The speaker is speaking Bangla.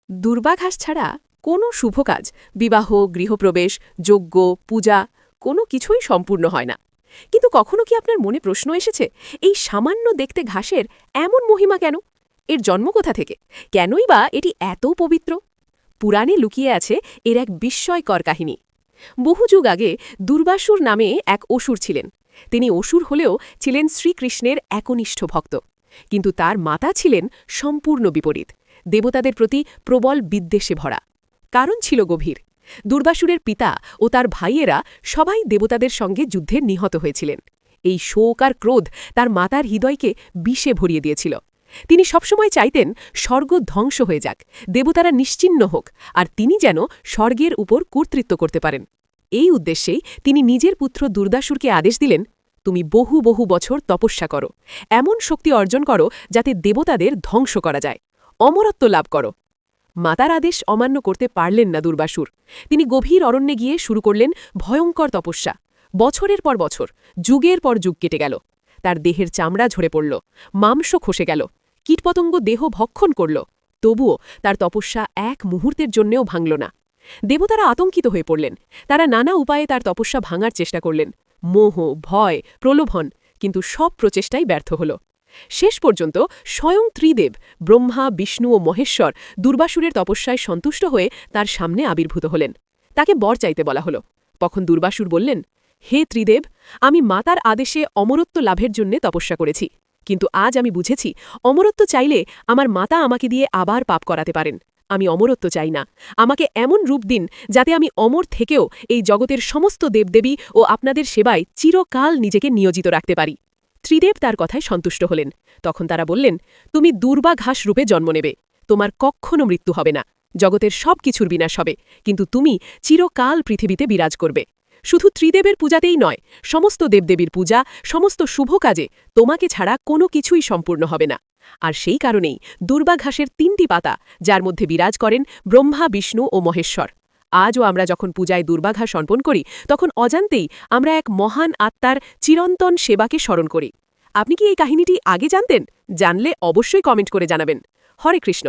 দুর্বা ঘাস ছাড়া কোনো শুভ কাজ, বিবাহ, গৃহপ্রবেশ, যজ্ঞ, পূজা কোনো কিছুই সম্পূর্ণ হয় না। কিন্তু কখনো কি আপনার মনে প্রশ্ন এসেছে, এই সামান্য দেখতে ঘাসের এমন মহিমা কেন? এর জন্ম কোথা থেকে? কেনই বা এটি এত পবিত্র? পুরাণে লুকিয়ে আছে এর এক বিস্ময়কর কাহিনী। বহু যুগ আগে দুর্বাসুর নামে এক অসুর ছিলেন। তিনি অসুর হলেও ছিলেন শ্রীকৃষ্ণের একনিষ্ঠ ভক্ত। কিন্তু তার মাতা ছিলেন সম্পূর্ণ বিপরীত, দেবতাদের প্রতি প্রবল বিদ্বেষে ভরা। কারণ ছিল গভীর। দুর্বাসুরের পিতা ও তার ভাইয়েরা সবাই দেবতাদের সঙ্গে যুদ্ধে নিহত হয়েছিলেন। এই শোক আর ক্রোধ তার মাতার হৃদয়কে বিষে ভরিয়ে দিয়েছিল। তিনি সবসময় চাইতেন স্বর্গ ধ্বংস হয়ে যাক, দেবতারা নিশ্চিহ্ন হোক, আর তিনি যেন স্বর্গের উপর কর্তৃত্ব করতে পারেন। এই উদ্দেশ্যেই তিনি নিজের পুত্র দুর্দাসুরকে আদেশ দিলেন, তুমি বহু বহু বছর তপস্যা করো, এমন শক্তি অর্জন করো যাতে দেবতাদের ধ্বংস করা যায়, অমরত্ব লাভ করো। মাতার আদেশ অমান্য করতে পারলেন না দুর্বাসুর। তিনি গভীর অরণ্যে গিয়ে শুরু করলেন ভয়ঙ্কর তপস্যা। বছরের পর বছর, যুগের পর যুগ কেটে গেল। তার দেহের চামড়া ঝরে পড়ল, মাংস খসে গেল, কীটপতঙ্গ দেহ ভক্ষণ করল। তবুও তার তপস্যা এক মুহূর্তের জন্যেও ভাঙল না। দেবতারা আতঙ্কিত হয়ে পড়লেন। তারা নানা উপায়ে তার তপস্যা ভাঙার চেষ্টা করলেন, মোহ, ভয়, প্রলোভন, কিন্তু সব প্রচেষ্টাই ব্যর্থ হল। শেষ পর্যন্ত স্বয়ং ত্রিদেব, ব্রহ্মা, বিষ্ণু ও মহেশ্বর দুর্বাসুরের তপস্যায় সন্তুষ্ট হয়ে তার সামনে আবির্ভূত হলেন। তাকে বর চাইতে বলা হল। তখন দুর্বাসুর বললেন, হে ত্রিদেব, আমি মাতার আদেশে অমরত্ব লাভের জন্য তপস্যা করেছি। কিন্তু আজ আমি বুঝেছি, অমরত্ব চাইলে আমার মাতা আমাকে দিয়ে আবার পাপ করাতে পারেন। আমি অমরত্ব চাই না। আমাকে এমন রূপ দিন যাতে আমি অমর থেকেও এই জগতের সমস্ত দেবদেবী ও আপনাদের সেবায় চিরকাল নিজেকে নিয়োজিত রাখতে পারি। ত্রিদেব তার কথায় সন্তুষ্ট হলেন। তখন তারা বললেন, তুমি দুর্বা ঘাস রূপে জন্ম নেবে। তোমার কখনো মৃত্যু হবে না। জগতের সব কিছুর বিনাশ হবে, কিন্তু তুমি চিরকাল পৃথিবীতে বিরাজ করবে। শুধু ত্রিদেবের পূজাতেই নয়, সমস্ত দেবদেবীর পূজা, সমস্ত শুভ কাজে তোমাকে ছাড়া কোনো কিছুই সম্পূর্ণ হবে না। আর সেই কারণেই দুর্বা ঘাসের ৩টি পাতা, যার মধ্যে বিরাজ করেন ব্রহ্মা, বিষ্ণু ও মহেশ্বর। আজও আমরা যখন পূজায় দুর্বা ঘাস অর্পণ করি, তখন অজান্তেই আমরা এক মহান আত্মার চিরন্তন সেবাকে স্মরণ করি। আপনি কি এই কাহিনীটি আগে জানতেন? জানলে অবশ্যই কমেন্ট করে জানাবেন। হরে কৃষ্ণ।